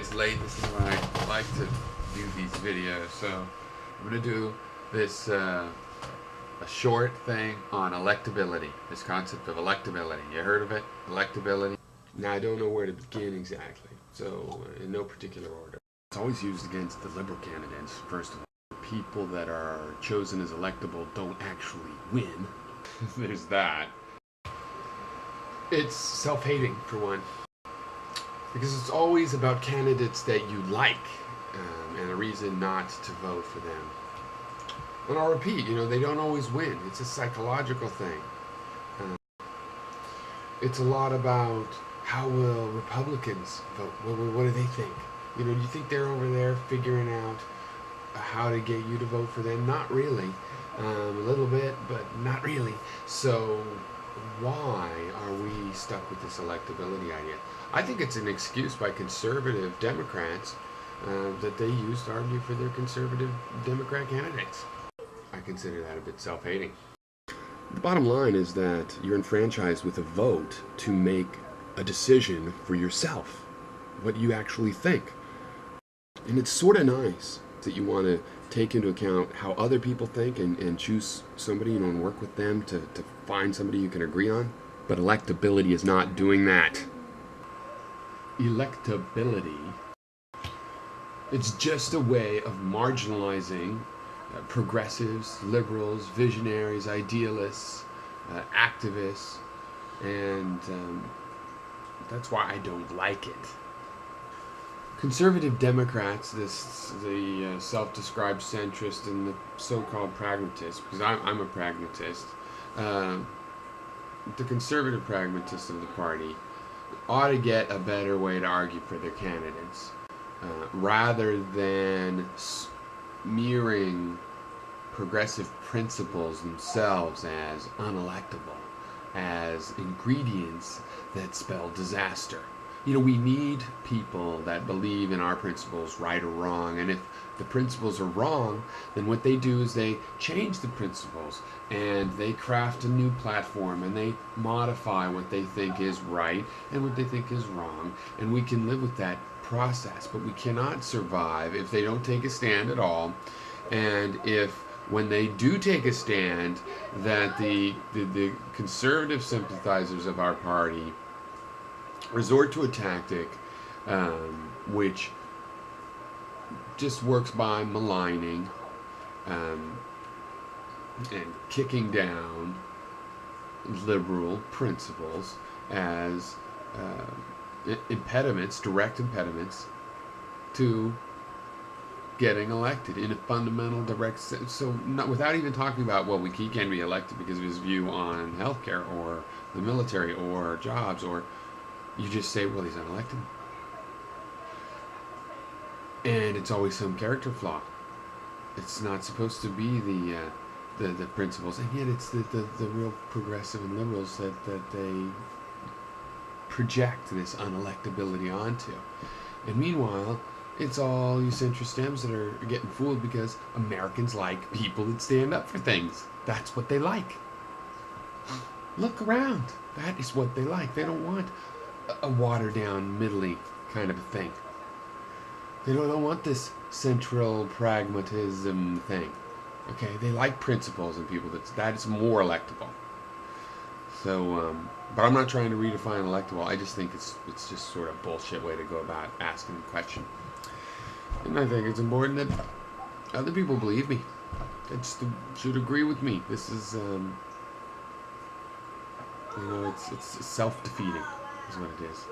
it's late. This is why I like to do these videos. So I'm going to do this a short thing on electability. This concept of electability. You heard of it? Electability. Now I don't know where to begin exactly. So in no particular order. It's always used against the liberal candidates. First of all, people that are chosen as electable don't actually win. There's that. It's self-hating for one. Because it's always about candidates that you like, and a reason not to vote for them. And I'll repeat, they don't always win. It's a psychological thing. It's a lot about how will Republicans vote? What do they think? Do you think they're over there figuring out how to get you to vote for them? Not really. A little bit, but not really. So why are we stuck with this electability idea? I think it's an excuse by conservative Democrats that they use to argue for their conservative Democrat candidates. I consider that a bit self-hating. The bottom line is that you're enfranchised with a vote to make a decision for yourself, what you actually think. And it's sort of nice that you want to take into account how other people think and choose somebody, and work with them to find somebody you can agree on. But electability is not doing that. Electability, it's just a way of marginalizing progressives, liberals, visionaries, idealists, activists, and that's why I don't like it. Conservative Democrats, the self-described centrist and the so-called pragmatist, because I'm a pragmatist, the conservative pragmatists of the party ought to get a better way to argue for their candidates, rather than smearing progressive principles themselves as unelectable, as ingredients that spell disaster. We need people that believe in our principles, right or wrong, and if the principles are wrong, then what they do is they change the principles and they craft a new platform and they modify what they think is right and what they think is wrong, and we can live with that process. But we cannot survive if they don't take a stand at all, and if when they do take a stand that the conservative sympathizers of our party resort to a tactic which just works by maligning and kicking down liberal principles as impediments, direct impediments to getting elected in a fundamental direct sense. So without even talking about, he can't be elected because of his view on healthcare or the military or jobs, or you just say, he's unelected. And it's always some character flaw. It's not supposed to be the principles, and yet it's the real progressive and liberals that they project this unelectability onto. And meanwhile, it's all you centrist Dems that are getting fooled because Americans like people that stand up for things. That's what they like. Look around. That is what they like. They don't want a watered-down, middly kind of a thing. They don't want this central pragmatism thing. Okay, they like principles and people that is more electable. So, but I'm not trying to redefine electable. I just think it's just sort of bullshit way to go about asking the question. And I think it's important that other people believe me. They should agree with me. This is, it's self-defeating, is what it is.